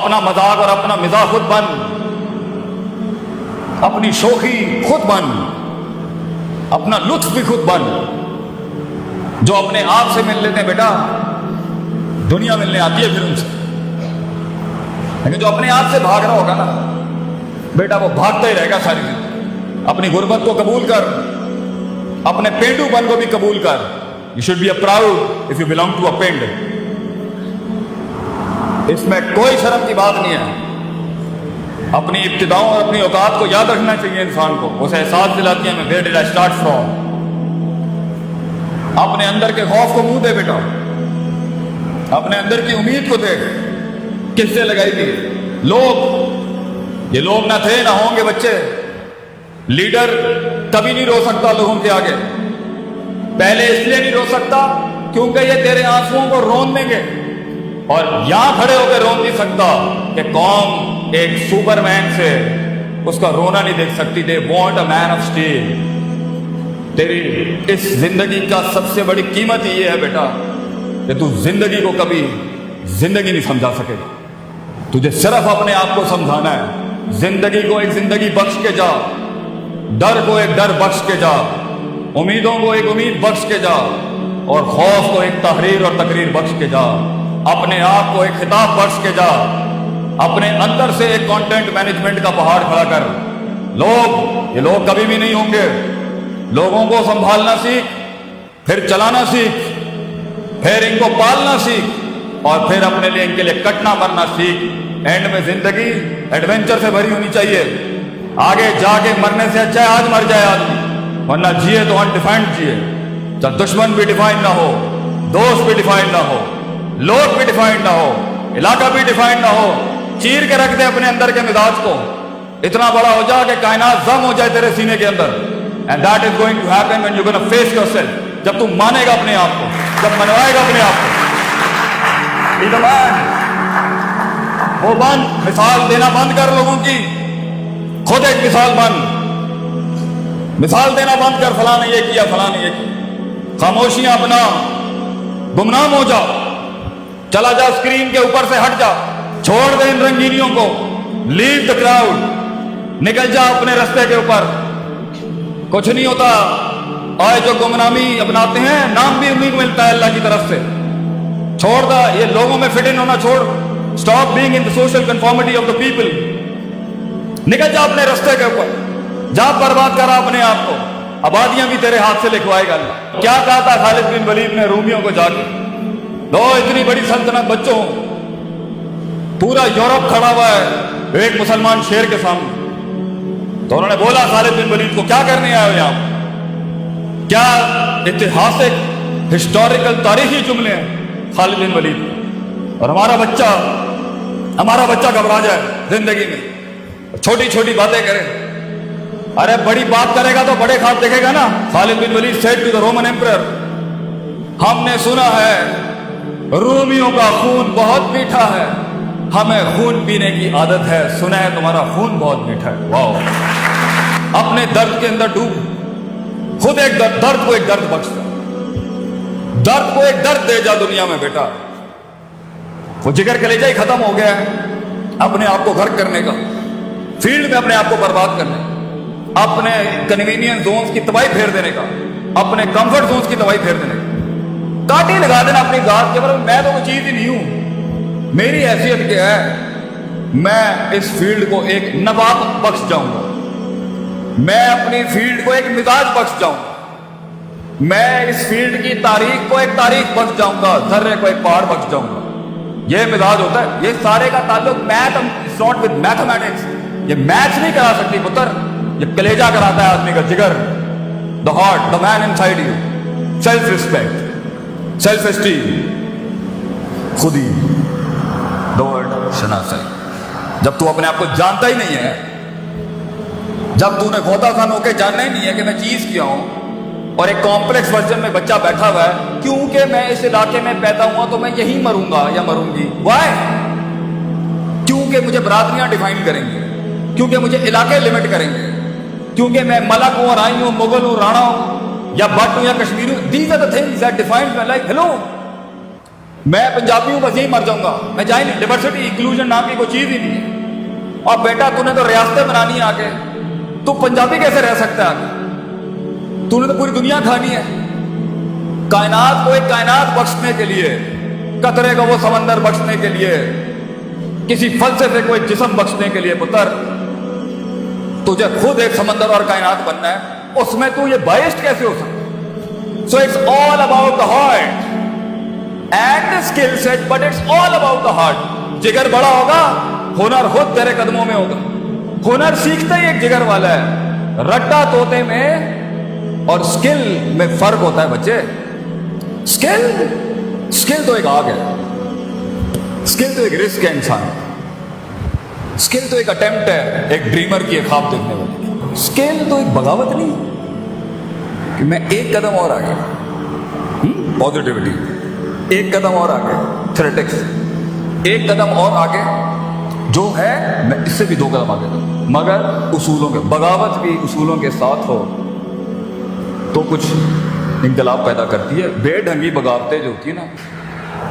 اپنا مذاق اور اپنا مزاح خود بن، اپنی شوخی خود بن، اپنا لطف بھی خود بن. جو اپنے آپ سے مل لیتے ہیں بیٹا، دنیا ملنے آتی ہے پھر ان سے. لیکن جو اپنے آپ سے بھاگ رہا ہوگا نا بیٹا، وہ بھاگتا ہی رہے گا ساری زندگی. اپنی غربت کو قبول کر، اپنے پینڈو پن کو بھی قبول کر. You should be a proud of you belong to a پینڈ. اس میں کوئی شرم کی بات نہیں ہے. اپنی ابتداؤں اور اپنی اوقات کو یاد رکھنا چاہیے انسان کو. اسے احساس دلاتی ہے میں where dead I start from. اپنے اندر کے خوف کو منہ دے بیٹا، اپنے اندر کی امید کو دیکھ. کس سے لگائی تھی لوگ؟ یہ لوگ نہ تھے نہ ہوں گے بچے. لیڈر کبھی نہیں رو سکتا لوگوں کے آگے. پہلے اس لیے نہیں رو سکتا کیونکہ یہ تیرے آنسوؤں کو رون دیں گے، اور یہاں کھڑے ہو کے رون نہیں سکتا کہ قوم ایک سپر مین سے اس کا رونا نہیں دیکھ سکتی. They want a man of steel. تیری اس زندگی کا سب سے بڑی قیمت یہ ہے بیٹا کہ تو زندگی کو کبھی زندگی نہیں سمجھا سکے گا. تجھے صرف اپنے آپ کو سمجھانا ہے. زندگی کو ایک زندگی بخش کے جا، ڈر کو ایک ڈر بخش کے جا، امیدوں کو ایک امید بخش کے جا، اور خوف کو ایک تحریر اور تقریر بخش کے جا. اپنے آپ کو ایک خطاب بخش کے جا. اپنے اندر سے ایک کانٹینٹ مینجمنٹ کا پہاڑ کھڑا کر. یہ لوگ کبھی بھی نہیں ہوں گے. لوگوں کو سنبھالنا سیکھ، پھر چلانا سیکھ، پھر ان کو پالنا سیکھ، اور پھر اپنے لیے ان کے لیے کٹنا مرنا سیکھ. اینڈ میں زندگی ایڈونچر سے بھری ہونی چاہیے. آگے جا کے مرنے سے اچھا ہے آج مر جائے آدمی، ورنہ جیے تو انڈیفائنڈ جیے. چاہے دشمن بھی ڈیفائنڈ نہ ہو، دوست بھی ڈیفائنڈ نہ ہو، لوگ بھی ڈیفائنڈ نہ ہو، علاقہ بھی ڈیفائنڈ نہ ہو. چیر کے رکھ دے اپنے اندر کے مزاج کو. اتنا بڑا ہو جا کہ کائنات ضم ہو جائے تیرے سینے کے اندر. And that is going to happen when you're going to face yourself. جب تم مانے گا اپنے آپ کو، جب منوائے گا اپنے آپ کو. Be the man. وہ بن، مثال دینا بند کر لوگوں کی. خود ایک مثال بن. مثال دینا بند کر، فلاں نے یہ کیا، فلاں نے یہ کیا. خاموشیاں اپنا، گمنام ہو جا. چلا جا اسکرین کے اوپر سے ہٹ جا. چھوڑ دے ان رنگینیوں کو. لیو دا کراؤڈ. نکل جا اپنے رستے کے اوپر. کچھ نہیں ہوتا. آج جو گمنامی اپناتے ہیں، نام بھی انہیں کو ملتا ہے اللہ کی طرف سے. چھوڑ دا یہ لوگوں میں فٹ ان ہونا چھوڑ. Stop being in the social conformity of the people. نکل جا اپنے رستے کے اوپر. جا برباد کرا اپنے آپ کو. آبادیاں بھی تیرے ہاتھ سے لکھوائے گا اللہ. کیا کہا تھا خالد بن ولید نے رومیوں کو جا کے؟ دو اتنی بڑی سلطنت بچوں، پورا یورپ کھڑا ہوا ہے ایک مسلمان شیر کے سامنے. تو انہوں نے بولا خالد بن ولید کو، کیا کرنے آئے ہو یہاں؟ کیا اتہاسک ہسٹوریکل تاریخی جملے ہیں خالد بن ولید. اور ہمارا بچہ گھبرا جائے زندگی میں، چھوٹی چھوٹی باتیں کرے. ارے بڑی بات کرے گا تو بڑے خواب دیکھے گا نا. خالد بن ولید said to the Roman emperor, ہم نے سنا ہے رومیوں کا خون بہت میٹھا ہے، ہمیں خون پینے کی عادت ہے. سنا ہے تمہارا خون بہت میٹھا ہے. واو. اپنے درد کے اندر ڈوب. خود ایک درد کو ایک درد بخش دے. درد کو ایک درد دے جا دنیا میں بیٹا. وہ جگر کلیجہ ہی ختم ہو گیا ہے اپنے آپ کو غرق کرنے کا، فیلڈ میں اپنے آپ کو برباد کرنے، اپنے کنوینئنس زونز کی تباہی پھیر دینے کا، اپنے کمفرٹ زونز کی تباہی پھیر دینے کا. کاٹی لگا دینا اپنی ذات کے اوپر. میں تو کوئی چیز ہی نہیں ہوں. میری حیثیت کیا ہے؟ میں اس فیلڈ کو ایک نبات بخش جاؤں گا. میں اپنی فیلڈ کو ایک مزاج بخش جاؤں گا. میں اس فیلڈ کی تاریخ کو ایک تاریخ بخش جاؤں گا. ذرے کو ایک پہاڑ بخش جاؤں گا. یہ مزاج ہوتا ہے. یہ سارے کا تعلق میتھمیٹکس. یہ میتھس نہیں کرا سکتی پتر. یہ کلیجہ کراتا ہے آدمی کا، جگر. The heart, the man inside you. Self respect, self esteem, خودی، شناسی. جب تو اپنے آپ کو جانتا ہی نہیں ہے، جب تو نے غوطہ خان ہو کے جاننا ہی نہیں ہے کہ میں چیز کیا ہوں، اور ایک کمپلیکس ورژن میں بچہ بیٹھا ہوا ہے کیونکہ میں اس علاقے میں پیدا ہوا تو میں یہی مروں گا یا مروں گی. وائی؟ کیونکہ مجھے برادریاں ڈیفائن کریں گے، کیونکہ مجھے علاقے لمٹ کریں گے، کیونکہ میں ملک ہوں، رائی ہوں، مغل ہوں، رانا ہوں، یا بٹ ہوں یا کشمیر ہوں. These are the things that defines my life. Hello, میں پنجابی ہوں بس یہی مر جاؤں گا، میں جائیں نہیں، ڈائیورسٹی انکلوژن نام کی کوئی چیز ہی نہیں ہے۔ اور بیٹا تو نے تو ریاستیں بنانی ہے آگے، تو پنجابی کیسے رہ سکتا ہے آگے؟ تو نے تو پوری دنیا کھانی ہے۔ کائنات کو ایک کائنات بخشنے کے لیے، قطرے کا وہ سمندر بخشنے کے لیے، کسی فلسفے کو ایک جسم بخشنے کے لیے، پتر تجھے خود ایک سمندر اور کائنات بننا ہے، اس میں تو یہ بائسڈ کیسے ہو سکتا؟ So it's all about the heart and the skill set, but it's all about the heart. جگر بڑا ہوگا، ہنر خود تیرے قدموں میں ہوگا۔ ہنر سیکھتا ہی ایک جگر والا ہے۔ رٹا طوطے میں اور سکل میں فرق ہوتا ہے بچے۔ سکل تو ایک آگ ہے، سکل تو ایک رسک ہے انسان، سکل تو ایک اٹیمپٹ ہے ایک ڈریمر کی، ایک خواب دیکھنے والی۔ سکل تو ایک بغاوت نہیں کہ میں ایک قدم اور آگے، پازیٹیوٹی ایک قدم اور آگے، تھریٹکس ایک قدم اور آگے، جو ہے میں اس سے بھی 2 قدم آگے دوں، مگر اصولوں کے، بغاوت بھی اصولوں کے ساتھ ہو تو کچھ انقلاب پیدا کرتی ہے۔ بے ڈھنگی بغاوتیں جو ہوتی ہیں نا،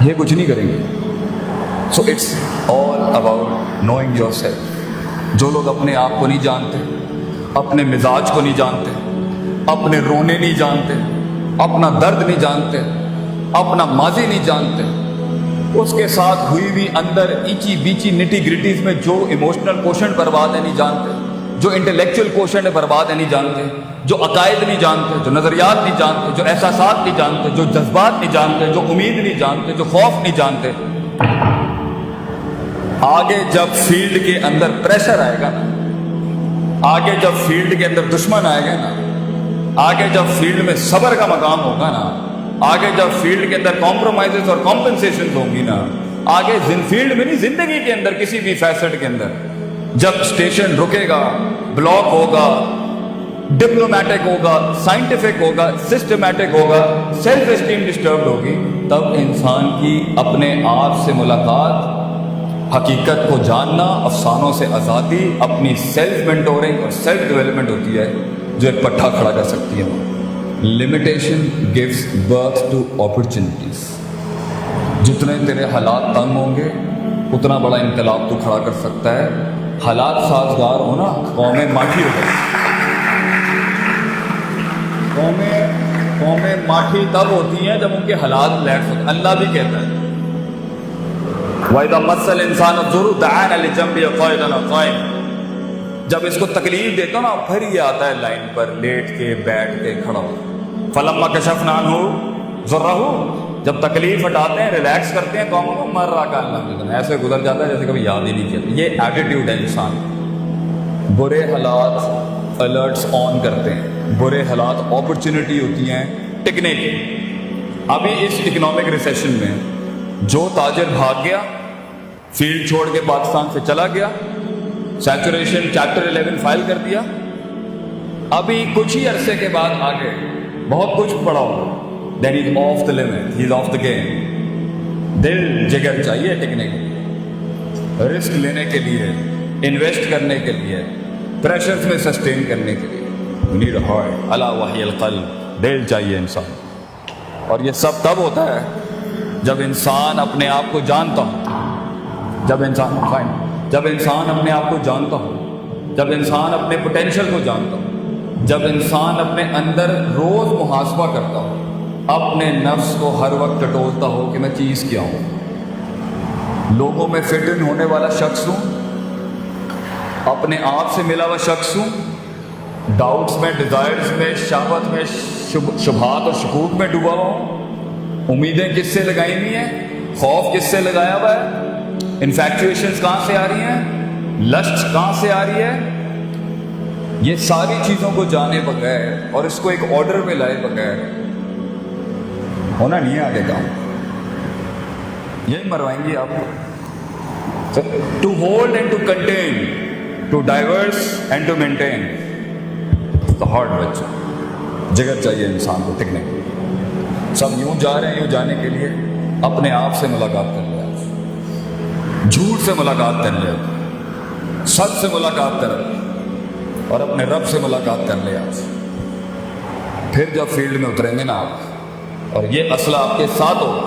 یہ کچھ نہیں کریں گے۔ So it's all about knowing yourself. جو لوگ اپنے آپ کو نہیں جانتے، اپنے مزاج کو نہیں جانتے، اپنے رونے نہیں جانتے، اپنا درد نہیں جانتے، اپنا ماضی نہیں جانتے، اس کے ساتھ ہوئی بھی اندر ایچی بیچی نٹی گریٹیز میں جو ایموشنل کوشن برباد ہے نہیں جانتے، جو انٹلیکچوئل کوشن ہے برباد ہے نہیں جانتے، جو عقائد نہیں جانتے، جو نظریات نہیں جانتے، جو احساسات نہیں جانتے، جو جذبات نہیں جانتے، جو امید نہیں جانتے، جو خوف نہیں جانتے، آگے جب فیلڈ کے اندر پریشر آئے گا نا، آگے جب فیلڈ کے اندر دشمن آئے گا نا، آگے جب فیلڈ میں صبر کا مقام ہوگا نا، آگے جب فیلڈ کے اندر کمپرومائزز اور کمپنسیشن ہوں گی نا، آگے فیلڈ میں نہیں، زندگی کے اندر کسی بھی فیسٹ کے اندر جب اسٹیشن رکے گا، بلاک ہوگا، ڈپلومیٹک ہوگا، سائنٹیفک ہوگا، سسٹمیٹک ہوگا، سیلف اسٹیم ڈسٹربڈ ہوگی، تب انسان کی اپنے آپ سے ملاقات، حقیقت کو جاننا، افسانوں سے آزادی، اپنی سیلف مینٹورنگ اور سیلف ڈیولپمنٹ ہوتی ہے جو ایک پٹھا کھڑا کر سکتی ہے۔ Limitation gives birth to opportunities. جتنے تیرے حالات تنگ ہوں گے اتنا بڑا انقلاب تو کھڑا کر سکتا ہے۔ حالات سازگار ہونا، قومیں ماٹھی ہو گئی۔ قومیں ماٹھی تب ہوتی ہیں جب ان کے حالات لیٹس ہوتے ہیں۔ اللہ بھی کہتا ہے وَإِذَا مَسَّ الْإِنسَانَ الضُّرُّ دَعَانَا لِجَنبِهِ قَاعِدًا أَوْ قَائِمًا۔ جب اس کو تکلیف دیتا ہوں نا، پھر یہ آتا ہے لائن پر، لیٹ کے، بیٹھ کے، کھڑا ہو۔ فَلَمَّا كَشَفْنَا عَنْهُ ضُرَّهُ، جب تکلیف ہٹاتے ہیں، ریلیکس کرتے ہیں قوموں کو، مَرَّ كَأَن، ایسے گزر جاتا ہے جیسے کبھی یاد ہی نہیں کیا۔ یہ ایٹیٹیوڈ ہے انسان۔ برے حالات الرٹس آن کرتے ہیں، برے حالات اپرچونٹی ہوتی ہیں ٹکنے کی۔ ابھی اس اکنامک ریسیشن میں جو تاجر بھاگ گیا، فیلڈ چھوڑ کے پاکستان سے چلا گیا، سیچوریشن چیپٹر 11 فائل کر دیا، ابھی کچھ ہی عرصے کے بعد آگے بہت کچھ پڑا ہوگا، then is off the limit, he is off the game. دل جگر چاہیے ٹکنے کے لیے، رسک لینے کے لیے، انویسٹ کرنے کے لیے، پریشرز میں سسٹین کرنے کے لیے۔ You need a heart، الا وحی القلب، دل چاہیے انسان۔ اور یہ سب تب ہوتا ہے جب انسان اپنے آپ کو جانتا ہو، جب انسان اپنے آپ کو جانتا ہو، جب انسان اپنے پوٹینشیل کو جانتا ہو، جب انسان اپنے اندر روز محاسبہ کرتا ہو، اپنے نفس کو ہر وقت ٹٹولتا ہو کہ میں چیز کیا ہوں، لوگوں میں فٹ ان ہونے والا شخص ہوں، اپنے آپ سے ملا ہوا شخص ہوں، ڈاؤٹس میں، ڈیزائرز میں، شہوت میں، شبہات اور شکوک میں ڈوبا ہوا ہوں، امیدیں کس سے لگائی ہوئی ہیں، خوف کس سے لگایا ہوا ہے، انفیکچویشنز کہاں سے آ رہی ہیں، لسٹ کہاں سے آ رہی ہے۔ یہ ساری چیزوں کو جانے بغیر اور اس کو ایک آرڈر میں لائے بغیر ہونا نہیں ہے آگے کام، یہی مروائیں گی آپ کو۔ To hold and to contain, to divorce and to maintain the heart بچہ، جگر چاہیے انسان کو ٹکنے کے لیے۔ سب یوں جا رہے ہیں، یوں جانے کے لیے اپنے آپ سے ملاقات کر لیا، جھوٹ سے ملاقات کر لیا، سچ سے ملاقات کر لیا اور اپنے رب سے ملاقات کر لیا۔ پھر جب فیلڈ میں اتریں گے نا آپ، اور یہ اسلحہ آپ کے ساتھ ہوگا،